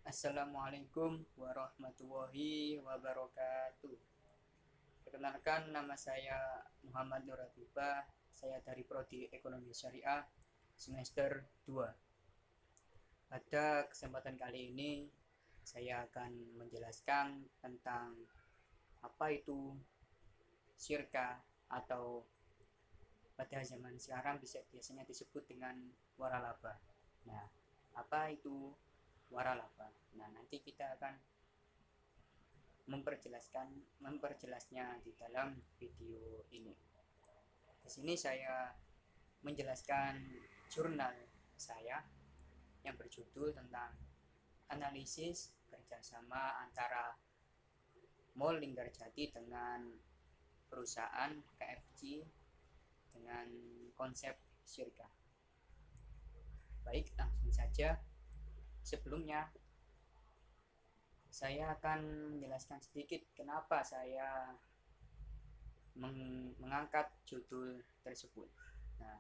Assalamualaikum warahmatullahi wabarakatuh. Perkenalkan, nama saya Muhammad Nur Habibah. Saya dari Prodi Ekonomi Syariah semester 2. Pada kesempatan kali ini saya akan menjelaskan tentang apa itu syirka, atau pada zaman sekarang biasanya disebut dengan waralaba. Nah, apa itu waralaba? Nah, nanti kita akan memperjelasnya di dalam video ini. Di sini saya menjelaskan jurnal saya yang berjudul tentang analisis kerjasama antara Mall Linggarjati dengan perusahaan KFC dengan konsep syirka. Baik, langsung saja. Sebelumnya saya akan menjelaskan sedikit kenapa saya mengangkat judul tersebut. Nah,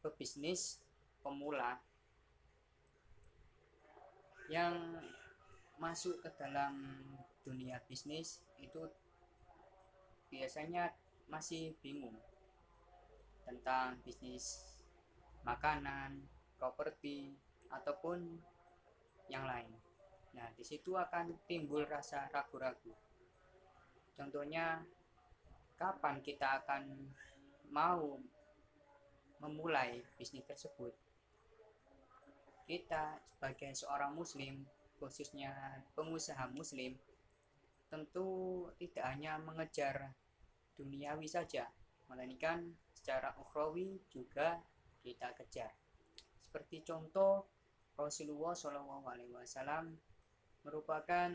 pebisnis pemula yang masuk ke dalam dunia bisnis itu biasanya masih bingung tentang bisnis makanan, properti, ataupun yang lain. Nah, di situ akan timbul rasa ragu-ragu. Contohnya, kapan kita akan mau memulai bisnis tersebut? Kita sebagai seorang muslim, khususnya pengusaha muslim, tentu tidak hanya mengejar duniawi saja, melainkan secara ukhrawi juga kita kejar. Seperti contoh, Rasulullah SAW merupakan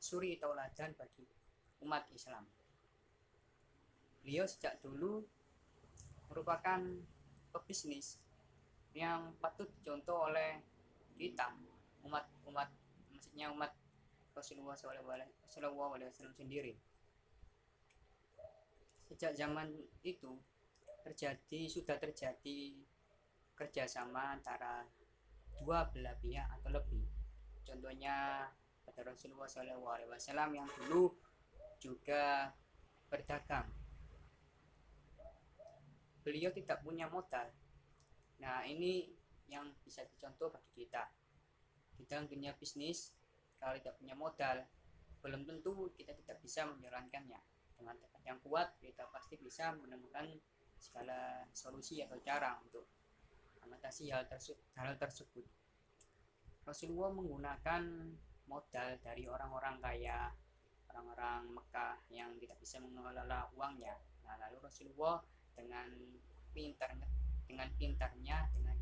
suri tauladan bagi umat Islam. Beliau sejak dulu merupakan pebisnis yang patut dicontoh oleh kita, maksudnya umat Rasulullah SAW sendiri. Sejak zaman itu sudah terjadi kerjasama antara dua belah pihak atau lebih. Contohnya pada Rasulullah SAW yang dulu juga berdagang. Beliau tidak punya modal. Nah, ini yang bisa dicontoh bagi kita. Di dalam dunia bisnis, kalau tidak punya modal, belum tentu kita tidak bisa menjalankannya. Dengan tekad yang kuat, kita pasti bisa menemukan segala solusi atau cara untuk mengatasi hal tersebut. Rasulullah menggunakan modal dari orang-orang kaya, orang-orang Mekah yang tidak bisa mengelola uangnya. Nah, lalu Rasulullah dengan pintarnya, dengan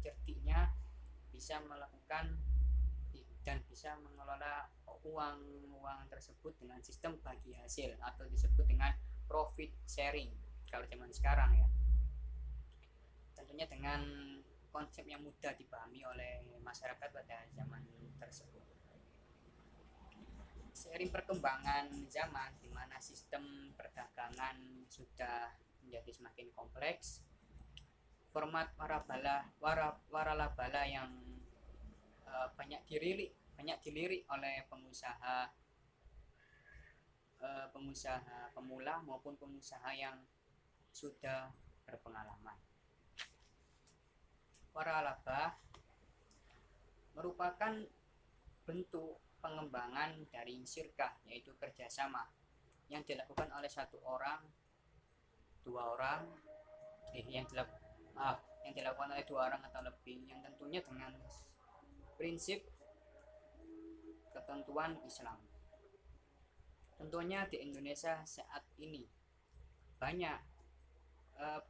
certiknya bisa melakukan dan bisa mengelola uang tersebut dengan sistem bagi hasil atau disebut dengan profit sharing kalau zaman sekarang ya. Tentunya dengan konsep yang mudah dipahami oleh masyarakat pada zaman tersebut. Seiring perkembangan zaman di mana sistem perdagangan sudah menjadi semakin kompleks, format waralaba yang banyak dilirik oleh pengusaha pemula maupun pengusaha yang sudah berpengalaman. Waralaba merupakan bentuk pengembangan dari syirkah, yaitu kerjasama yang dilakukan oleh satu orang, dua orang, yang dilakukan oleh dua orang atau lebih, yang tentunya dengan prinsip ketentuan Islam. Tentunya di Indonesia saat ini banyak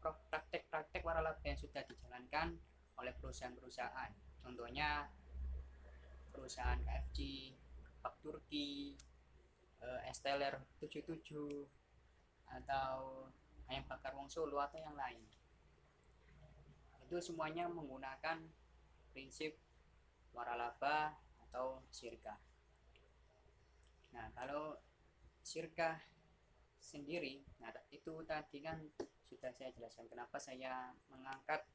praktek-praktek waralaba yang sudah dijalankan oleh perusahaan-perusahaan. Contohnya perusahaan KFC, Pak Turki, Esteller 77, atau Ayam Bakar Wong Solo atau yang lain. Itu semuanya menggunakan prinsip waralaba atau syirkah. Nah, kalau syirkah sendiri, nah itu tadi kan sudah saya jelaskan kenapa saya mengangkat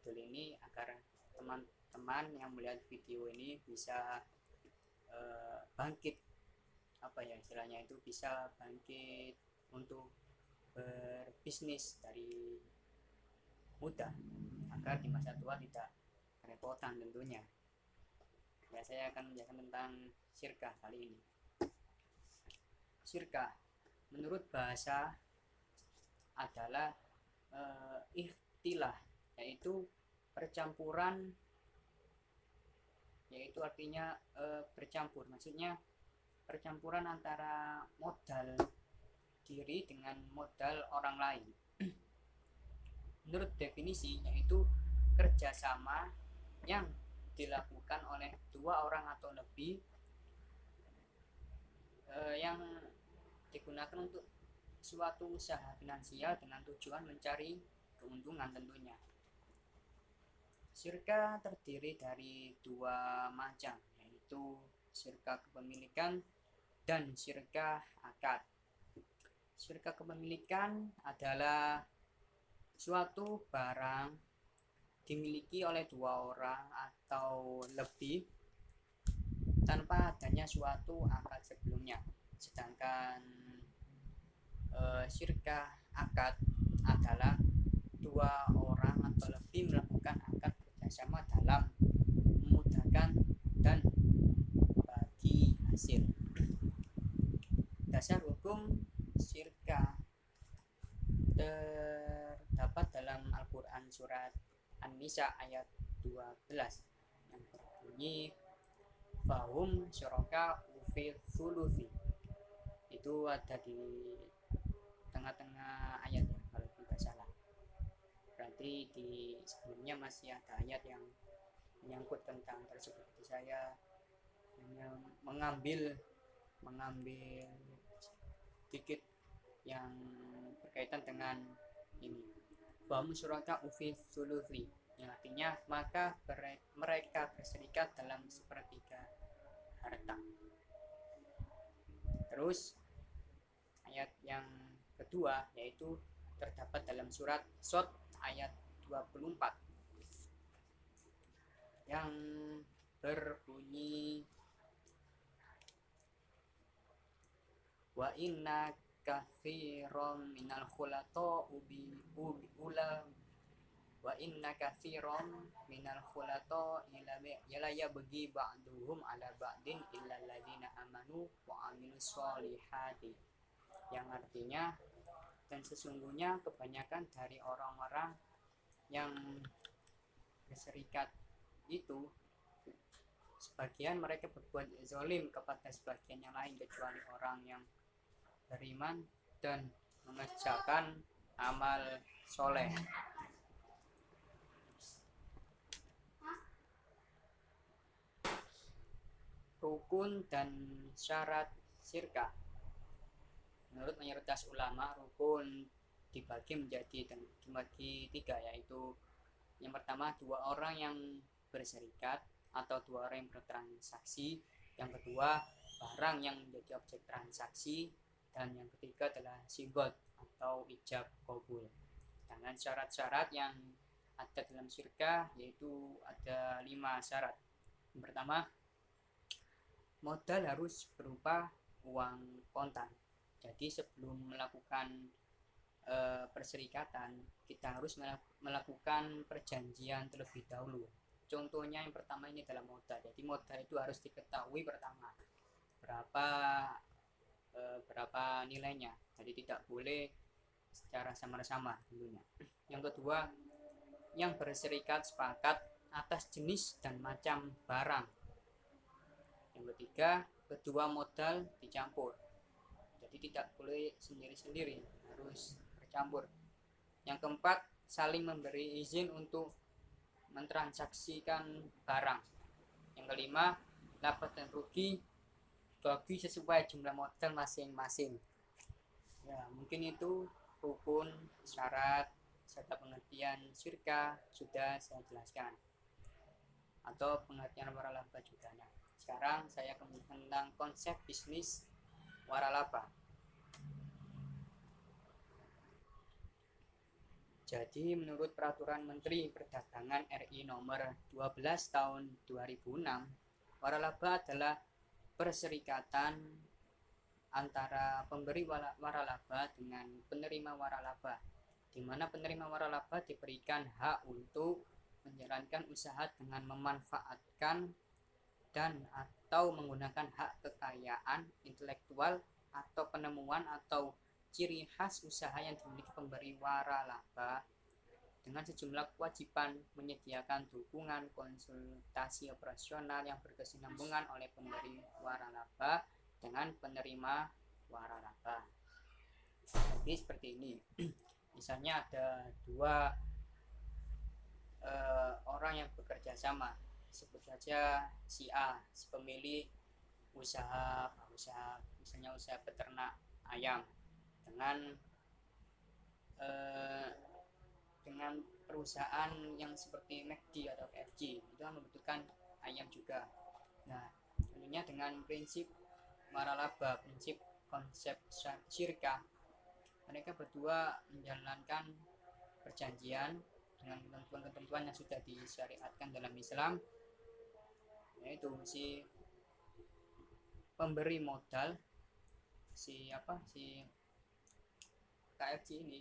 judul ini, agar teman-teman yang melihat video ini bisa bangkit, apa ya istilahnya itu, bisa bangkit untuk berbisnis dari muda agar di masa tua tidak kerepotan tentunya. Ya, saya akan menjelaskan tentang syirkah kali ini. Syirkah menurut bahasa adalah ikhtilah, yaitu percampuran, yaitu artinya bercampur, maksudnya percampuran antara modal diri dengan modal orang lain. Menurut definisi, yaitu kerjasama yang dilakukan oleh dua orang atau lebih yang digunakan untuk suatu usaha finansial dengan tujuan mencari keuntungan tentunya. Syirkah terdiri dari dua macam, yaitu syirkah kepemilikan dan syirkah akad. Syirkah kepemilikan adalah suatu barang dimiliki oleh dua orang atau lebih tanpa adanya suatu akad sebelumnya. Sedangkan syirkah akad adalah dua orang atau lebih melakukan akad bersama dalam memudahkan dan bagi hasil. Dasar hukum syirkah terdapat dalam Al-Quran surat An-Nisa ayat 12 yang berbunyi fahum syuraka fi tsulusi. Itu ada di tengah-tengah ayat ya, kalau tidak salah. Berarti di sebelumnya masih ada ayat yang menyangkut tentang tersebut. Jadi saya hanya mengambil sedikit yang berkaitan dengan ini. Fahum syuraka fi tsulusi, yang artinya maka mereka berserikat dalam sepertiga harta. Terus ayat yang kedua yaitu terdapat dalam surat Shad ayat 24 yang berbunyi wa inna katsiran minal khulata wa inna katsiran minal khulata ila yabghi ba'duhum ala ba'din illa alladziina amanu wa 'amilus sholihati, yang artinya dan sesungguhnya kebanyakan dari orang-orang yang berserikat itu sebagian mereka berbuat zalim kepada sebagian yang lain kecuali orang yang beriman dan mengerjakan amal soleh. Rukun dan syarat syirkah. Menurut mayoritas ulama, rukun dibagi tiga, yaitu yang pertama dua orang yang berserikat atau dua orang yang bertransaksi, yang kedua barang yang menjadi objek transaksi, dan yang ketiga adalah sigot atau ijab kabul. Dengan syarat-syarat yang ada dalam syirkah yaitu ada 5 syarat. Yang pertama, modal harus berupa uang kontan. Jadi sebelum melakukan perserikatan kita harus melakukan perjanjian terlebih dahulu. Contohnya yang pertama ini adalah modal. Jadi modal itu harus diketahui pertama berapa nilainya. Jadi tidak boleh secara samar-samar tentunya. Yang kedua, yang berserikat sepakat atas jenis dan macam barang. Yang ketiga, kedua modal dicampur. Jadi tidak boleh sendiri-sendiri, harus bercampur. Yang keempat, saling memberi izin untuk mentransaksikan barang. Yang kelima, laba dan rugi bagi sesuai jumlah modal masing-masing. Ya, mungkin itu rukun, syarat, serta pengertian syirkah sudah saya jelaskan, atau pengertian waralaba juga. Nah, sekarang saya akan menjelaskan tentang konsep bisnis waralaba. Jadi menurut Peraturan Menteri Perdagangan RI nomor 12 tahun 2006, waralaba adalah perserikatan antara pemberi waralaba dengan penerima waralaba, di mana penerima waralaba diberikan hak untuk menjalankan usaha dengan memanfaatkan dan atau menggunakan hak kekayaan intelektual atau penemuan atau ciri khas usaha yang dimiliki pemberi waralaba dengan sejumlah kewajiban menyediakan dukungan konsultasi operasional yang berkesinambungan oleh pemberi waralaba dengan penerima waralaba. Jadi seperti ini. Misalnya ada dua orang yang bekerja sama, sebut saja si A, si pemilik usaha misalnya usaha peternak ayam dengan perusahaan yang seperti McD atau KFC, itu kan membutuhkan ayam juga. Nah, tentunya dengan prinsip waralaba, prinsip konsep syirkah, mereka berdua menjalankan perjanjian dengan ketentuan-ketentuan yang sudah disyariatkan dalam Islam, yaitu si pemberi modal si KFC ini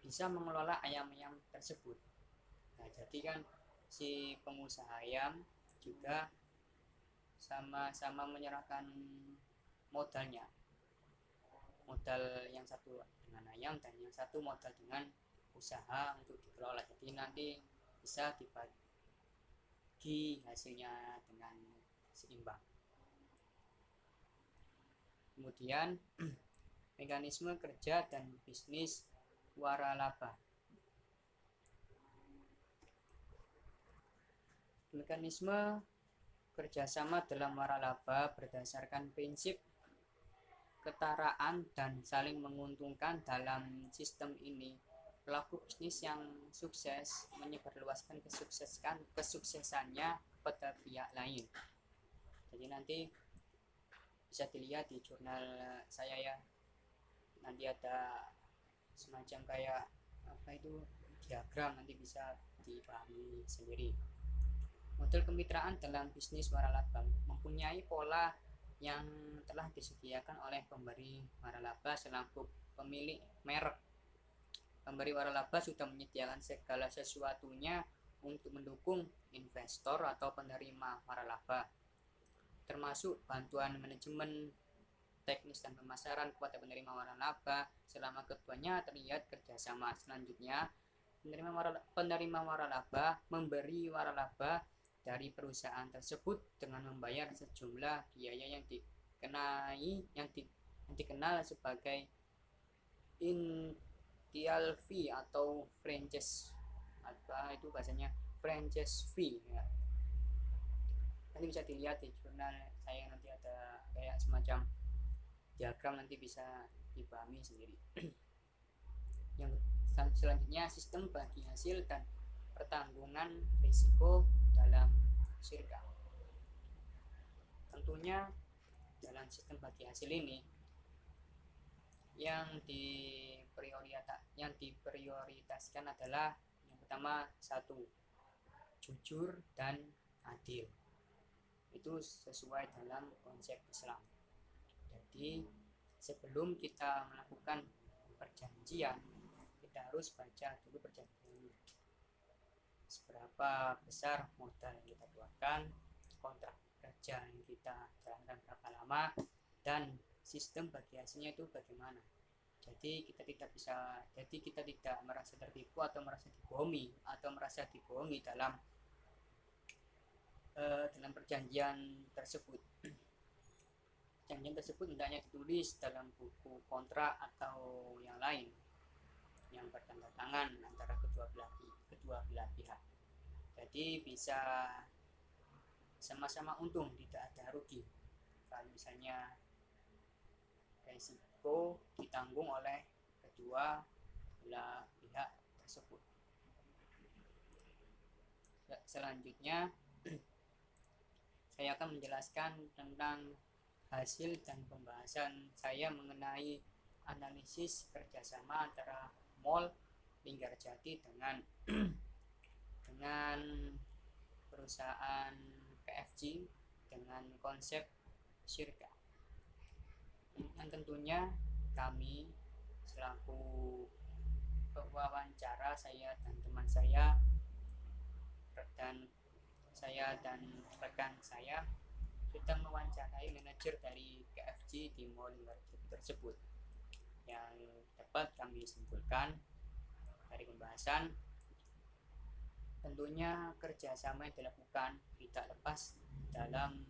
bisa mengelola ayam-ayam tersebut. Nah, jadi kan si pengusaha ayam juga sama-sama menyerahkan modalnya, modal yang satu dengan ayam dan yang satu modal dengan usaha untuk dikelola. Jadi nanti bisa dibagi hasilnya dengan seimbang. Kemudian mekanisme kerja dan bisnis waralaba. Mekanisme kerjasama dalam waralaba berdasarkan prinsip ketaraan dan saling menguntungkan. Dalam sistem ini, pelaku bisnis yang sukses menyebarluaskan kesuksesannya kepada pihak lain. Jadi nanti bisa dilihat di jurnal saya ya, nanti ada semacam kayak diagram, nanti bisa dipahami sendiri. Model kemitraan dalam bisnis waralaba mempunyai pola yang telah disediakan oleh pemberi waralaba selaku pemilik merek. Pemberi waralaba sudah menyediakan segala sesuatunya untuk mendukung investor atau penerima waralaba, termasuk bantuan manajemen, teknis dan pemasaran kepada penerima waralaba selama keduanya terlihat kerjasama. Selanjutnya, penerima waralaba memberi waralaba dari perusahaan tersebut dengan membayar sejumlah biaya yang dikenal sebagai initial fee atau franchise, itu bahasanya franchise fee ya. Nanti bisa dilihat di jurnal saya, nanti ada kayak semacam diagram, nanti bisa dipahami sendiri. Yang selanjutnya, sistem bagi hasil dan pertanggungan risiko dalam syirkah. Tentunya dalam sistem bagi hasil ini yang diprioritaskan adalah yang pertama, satu, jujur dan adil. Itu sesuai dalam konsep Islam. Jadi sebelum kita melakukan perjanjian, kita harus baca dulu perjanjiannya. Seberapa besar modal yang kita keluarkan, kontrak kerja yang kita jalankan berapa lama, dan sistem bagi hasilnya itu bagaimana. Jadi kita tidak merasa tertipu atau merasa dibohongi dalam perjanjian tersebut. Perjanjian tersebut hendaknya ditulis dalam buku kontrak atau yang lain yang bertanda tangan antara kedua belah pihak. Jadi bisa sama-sama untung, tidak ada rugi. Kalau misalnya resiko ditanggung oleh kedua belah pihak tersebut. Selanjutnya saya akan menjelaskan tentang hasil dan pembahasan saya mengenai analisis kerjasama antara Mall Linggarjati dengan perusahaan KFC dengan konsep syirka. Dan tentunya kami selaku pewawancara, saya dan teman saya dan rekan saya sudah mewawancarai manajer dari KFC di Mall Linggarjati tersebut. Yang dapat kami simpulkan dari pembahasan, tentunya kerjasama yang dilakukan tidak lepas dalam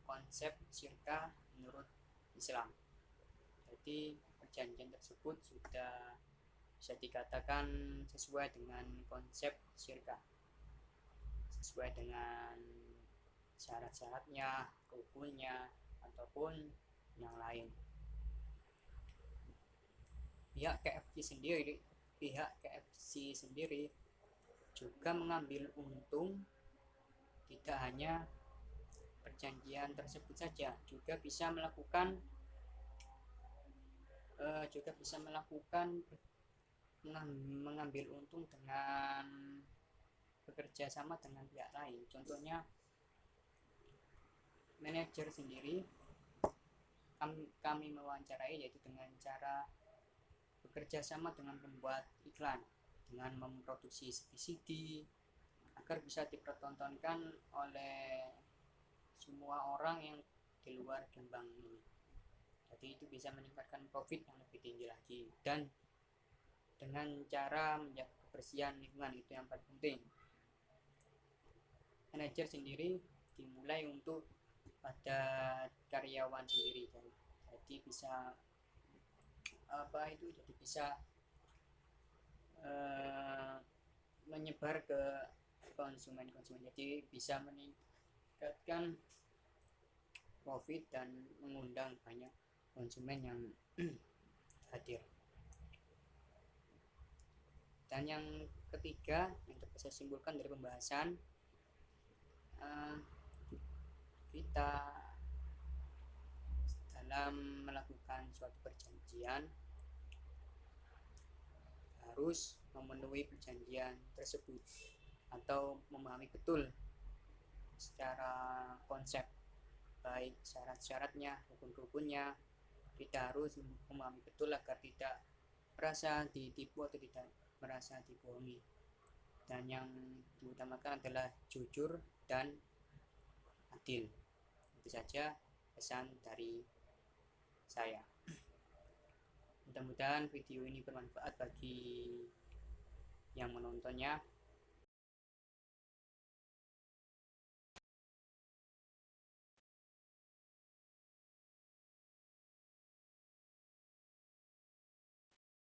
konsep syirka menurut Islam. Jadi perjanjian tersebut sudah bisa dikatakan sesuai dengan konsep syirka, sesuai dengan syarat-syaratnya, rukunnya, ataupun yang lain. Pihak KFC sendiri juga mengambil untung tidak hanya perjanjian tersebut saja, juga bisa melakukan mengambil untung dengan bekerja sama dengan pihak lain. Contohnya manajer sendiri kami mewawancarai, yaitu dengan cara bekerja sama dengan pembuat iklan, dengan memproduksi CD agar bisa dipertontonkan oleh semua orang yang di luar Jombang ini. Jadi itu bisa meningkatkan profit yang lebih tinggi lagi, dan dengan cara menjaga kebersihan lingkungan, itu yang paling penting. Manajer sendiri dimulai untuk pada karyawan sendiri, jadi bisa menyebar ke konsumen, jadi bisa meningkatkan profit dan mengundang banyak konsumen yang hadir. Dan yang ketiga yang dapat saya simpulkan dari pembahasan, kita dalam melakukan suatu perjanjian harus memenuhi perjanjian tersebut atau memahami betul secara konsep, baik syarat-syaratnya, rukun-rukunnya. Kita harus memahami betul agar tidak merasa ditipu atau tidak merasa dibohongi. Dan yang diutamakan adalah jujur dan adil. Itu saja pesan dari saya. Mudah-mudahan video ini bermanfaat bagi yang menontonnya.